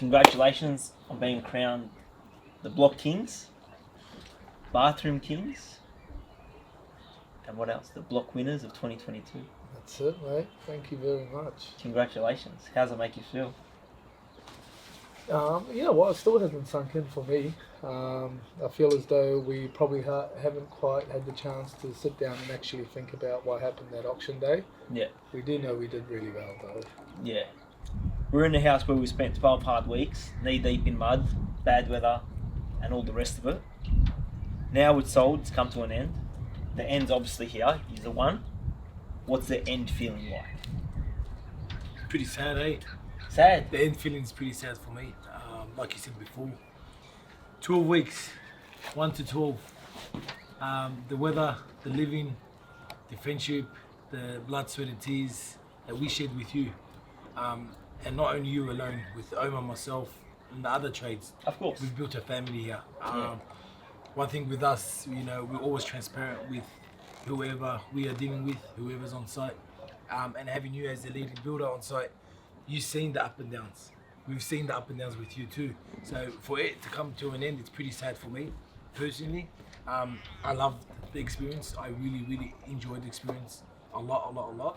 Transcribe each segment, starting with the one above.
congratulations on being crowned the Block Kings, Bathroom Kings, and what else? The Block Winners of 2022. That's it, mate. Thank you very much. Congratulations. How's it make you feel? You know what? It still hasn't sunk in for me. I feel as though we probably haven't quite had the chance to sit down and actually think about what happened that auction day. Yeah. We do know we did really well, though. Yeah. We're in the house where we spent 12 hard weeks, knee deep in mud, bad weather, and all the rest of it. Now it's sold, it's come to an end. The end's obviously here, is the one. What's the end feeling like? Pretty sad, eh? Sad. The end feeling is pretty sad for me. Like you said before, 12 weeks, 1 to 12. The weather, the living, the friendship, the blood, sweat and tears that we shared with you. And not only you alone, with Omar, myself, and the other trades. Of course. We've built a family here. Yeah. One thing with us, you know, we're always transparent with whoever we are dealing with, whoever's on site. And having you as the leading builder on site, you've seen the up and downs. We've seen the up and downs with you too. So for it to come to an end, it's pretty sad for me, personally. I loved the experience. I really, really enjoyed the experience a lot.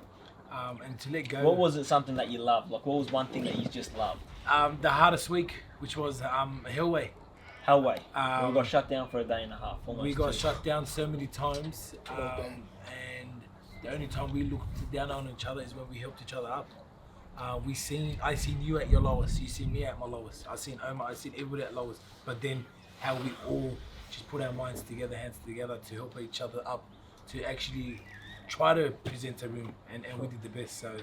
And to let go. What was it something that you loved? Like, what was one thing that you just loved? The hardest week, which was Hellway. Hellway. We got shut down for a day and a half. Almost We got two. shut down so many times, and the only time we looked down on each other is when we helped each other up. I seen you at your lowest, you seen me at my lowest. I seen Omar, I seen everybody at lowest. But then how we all just put our minds together, hands together to help each other up, to actually try to present a room, and we did the best. So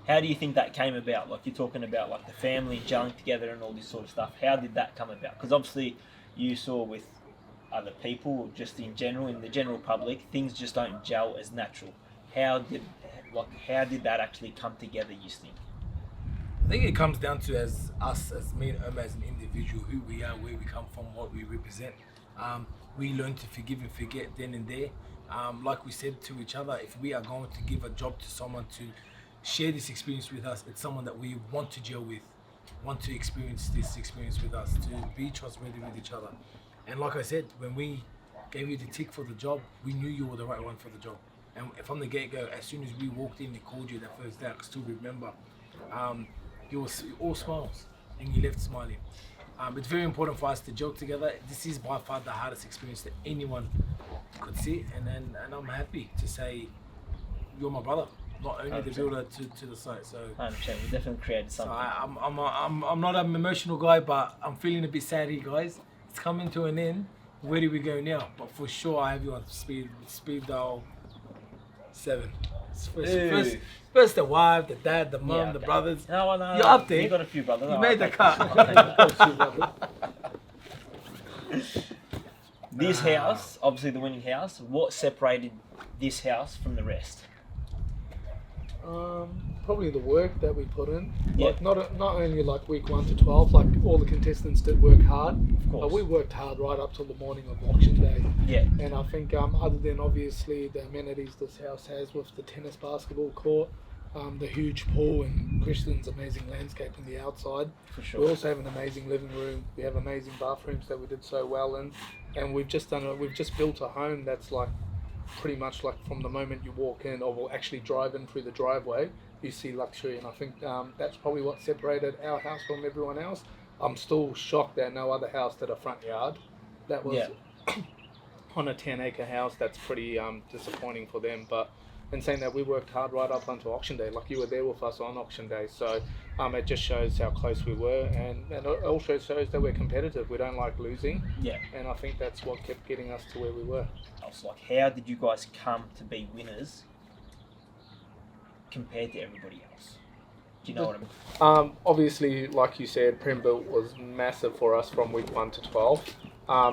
How do you think that came about? Like, you're talking about like the family gelling together and all this sort of stuff. How did that come about? Because obviously you saw with other people, just in general, in the general public, things just don't gel as natural. How did that actually come together, you think? I think it comes down to as me and Omar as an individual, who we are, where we come from, what we represent. We learn to forgive and forget then and there. Like we said to each other, if we are going to give a job to someone to share this experience with us, it's someone that we want to gel with, want to experience this experience with us, to be trustworthy with each other. And like I said, when we gave you the tick for the job, we knew you were the right one for the job. And from the get-go, as soon as we walked in and called you that first day, I can still remember, you were all smiles and you left smiling. It's very important for us to gel together. This is by far the hardest experience that anyone could see, and I'm happy to say you're my brother, not only 100%. The builder to the site. So 100%. We definitely created something. So I'm not an emotional guy, but I'm feeling a bit sad here, guys. It's coming to an end. Where do we go now? But for sure, I have you on speed dial 7. First the wife, the dad, the mum, the brothers. No, you're up there. You got a few brothers. You made the cut. This house, obviously the winning house, what separated this house from the rest? Probably the work that we put in. Yeah. Like not only like week 1 to 12, like all the contestants did work hard. Of course. But we worked hard right up till the morning of auction day. Yeah. And I think other than obviously the amenities this house has with the tennis basketball court, the huge pool and Christian's amazing landscape in the outside. For sure. We also have an amazing living room. We have amazing bathrooms that we did so well in, and we've just built a home that's like pretty much like from the moment you walk in, or will actually drive in through the driveway, you see luxury. And I think that's probably what separated our house from everyone else. I'm still shocked that no other house did a front yard. That was on a 10-acre house. That's pretty disappointing for them. But in saying that, we worked hard right up until auction day. Like, you were there with us on auction day, so it just shows how close we were, and it also shows that we're competitive. We don't like losing. Yeah. And I think that's what kept getting us to where we were. I was like, how did you guys come to be winners compared to everybody else? Do you know what I mean? Obviously, like you said, Prem Built was massive for us from week 1 to 12.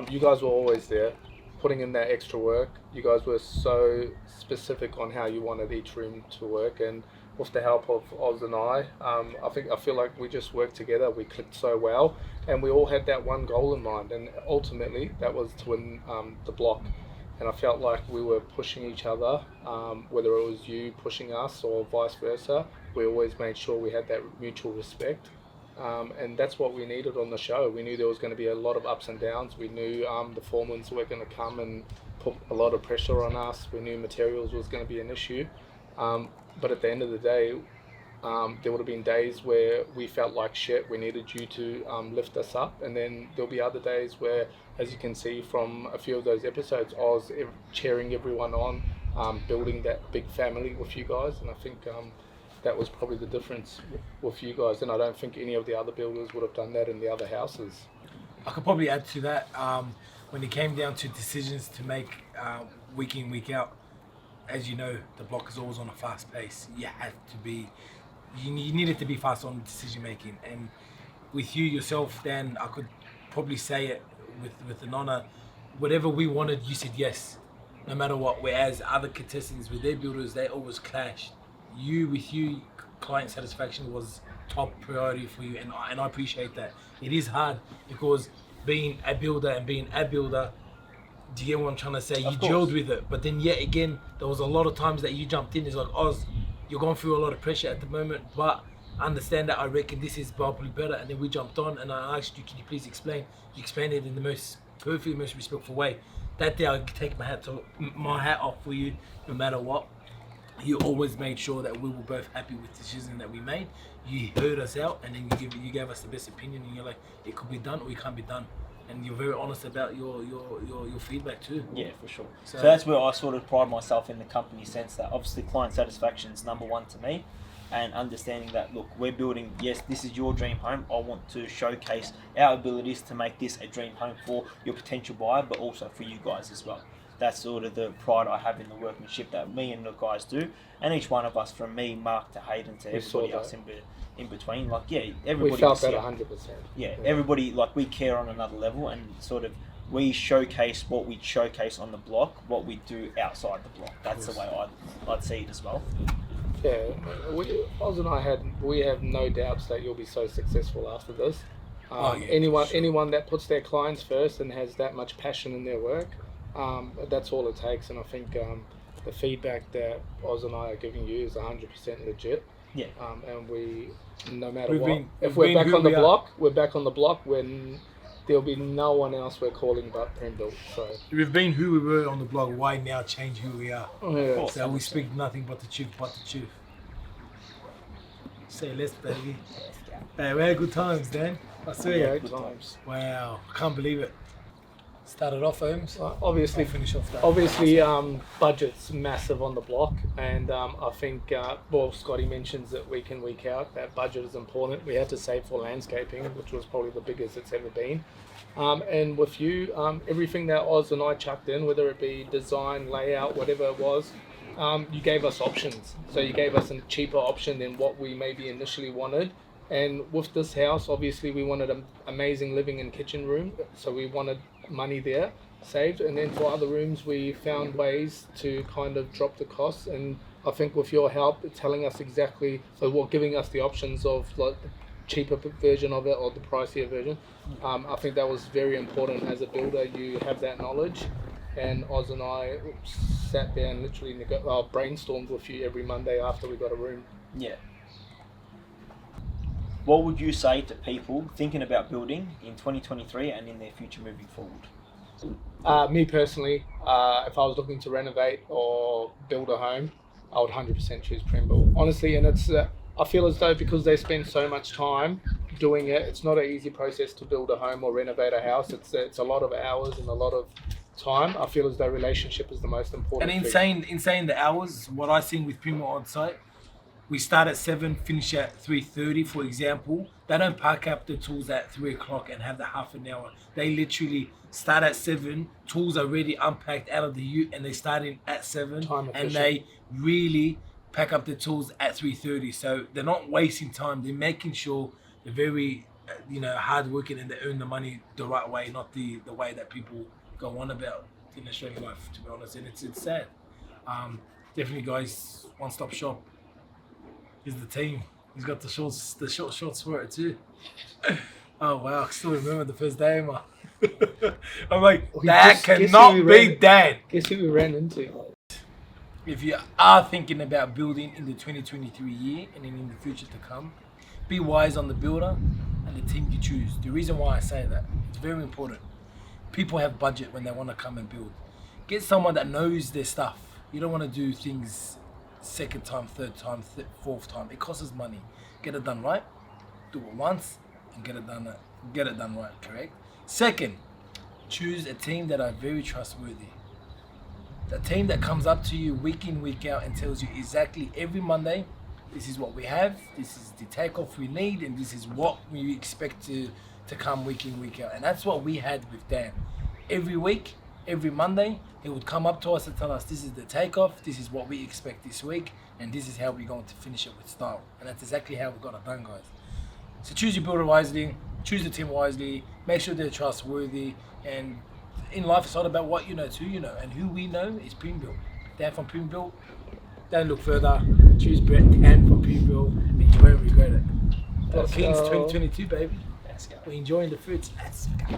You guys were always there, putting in that extra work. You guys were so specific on how you wanted each room to work, and with the help of Oz and I feel like we just worked together. We clicked so well, and we all had that one goal in mind, and ultimately that was to win the block. And I felt like we were pushing each other, whether it was you pushing us or vice versa. We always made sure we had that mutual respect. And that's what we needed on the show. We knew there was going to be a lot of ups and downs. We knew the foremans were going to come and put a lot of pressure on us. We knew materials was going to be an issue. But at the end of the day, there would have been days where we felt like shit. We needed you to lift us up. And then there'll be other days where, as you can see from a few of those episodes, I was cheering everyone on, building that big family with you guys. And I think that was probably the difference with you guys. And I don't think any of the other builders would have done that in the other houses. I could probably add to that, when it came down to decisions to make week in, week out, as you know, the block is always on a fast pace. You needed to be fast on decision making. And with you yourself, Dan, I could probably say it with an honour, whatever we wanted, you said yes, no matter what. Whereas other contestants with their builders, they always clashed. With you, client satisfaction was top priority for you, and I appreciate that. It is hard because being a builder, do you get what I'm trying to say? You gelled with it, but then yet again, there was a lot of times that you jumped in. It's like, Oz, you're going through a lot of pressure at the moment, but I understand that. I reckon this is probably better. And then we jumped on, and I asked you, can you please explain? You explained it in the most perfect, most respectful way. That day, I take my hat off for you, no matter what. You always made sure that we were both happy with the decision that we made. You heard us out, and then you gave us the best opinion, and you're like, it could be done or it can't be done. And you're very honest about your feedback too. Yeah, for sure. So that's where I sort of pride myself in the company sense that obviously client satisfaction is number one to me, and understanding that, look, we're building, yes, this is your dream home. I want to showcase our abilities to make this a dream home for your potential buyer, but also for you guys as well. That's sort of the pride I have in the workmanship that me and the guys do, and each one of us, from me, Mark, to Hayden, to everybody else in between. Like, yeah, everybody. We felt that 100%. Yeah, everybody, like, we care on another level, and sort of we showcase what we showcase on the block, what we do outside the block. That's the way I'd see it as well. Yeah, Oz and I have no doubts that you'll be so successful after this. Anyone that puts their clients first and has that much passion in their work, that's all it takes. And I think the feedback that Oz and I are giving you is 100% legit. Yeah. And we, no matter what, if we're back on the block, we're back on the block when there'll be no one else we're calling but Prembuilt. So we've been who we were on the block. Why now change who we are? Yeah. So we speak nothing but the truth, Say less, baby. Hey, we had good times, Dan. I swear. Good times. Wow, I can't believe it. Started off, Holmes. Obviously, finish off that. Obviously, budget's massive on the block, and I think Scotty mentions it week in, week out, that budget is important. We had to save for landscaping, which was probably the biggest it's ever been. And with you, everything that Oz and I chucked in, whether it be design, layout, whatever it was, you gave us options. So you gave us a cheaper option than what we maybe initially wanted. And with this house, obviously, we wanted an amazing living and kitchen room, so we wanted money there saved. And then for other rooms, we found ways to kind of drop the costs. And I think with your help, telling us exactly, giving us the options of like the cheaper version of it or the pricier version, I think that was very important. As a builder, you have that knowledge. And Oz and I sat there and literally brainstormed with you every Monday after we got a room. Yeah. What would you say to people thinking about building in 2023 and in their future moving forward? Me personally, if I was looking to renovate or build a home, I would 100% choose Prembuilt. Honestly, and it's I feel as though because they spend so much time doing it, it's not an easy process to build a home or renovate a house. It's a lot of hours and a lot of time. I feel as though relationship is the most important. And in saying the hours, what I seen with Prembuilt on site, we start at 7, finish at 3:30, for example. They don't pack up the tools at 3 o'clock and have the half an hour. They literally start at 7, tools are already unpacked out of the ute, and they start in at 7, and they really pack up the tools at 3:30. So they're not wasting time. They're making sure they're very, hard working, and they earn the money the right way, not the way that people go on about in Australian life, to be honest. And it's sad. Definitely, guys, one-stop shop. He's the team. He's got the short shorts for it too. Oh wow, I still remember the first day, man. I'm like, that cannot be Dan. Guess who we ran into? If you are thinking about building in the 2023 year and in the future to come, Be wise on the builder and the team you choose. The reason why I say that, it's very important. People have budget when they want to come and build. Get someone that knows their stuff. You don't want to do things second time, third time, fourth time. It costs us money. Get it done right. Do it once and get it done right, correct? Second, choose a team that are very trustworthy. The team that comes up to you week in, week out and tells you exactly every Monday, this is what we have, this is the takeoff we need, and this is what we expect to come week in, week out. And that's what we had with Dan. Every week, every Monday, he would come up to us and tell us, this is the takeoff, this is what we expect this week, and this is how we're going to finish it with style. And that's exactly how we got it done, guys. So choose your builder wisely, choose the team wisely, make sure they're trustworthy, and in life it's all about what you know to you know, and who we know is Pre-Built. Dan from Pre-Built. Don't look further. Choose Brett Dan from Pre-Built, and you won't regret it. Block Kings 2022, baby. Let's go. We're enjoying the fruits. Let's go.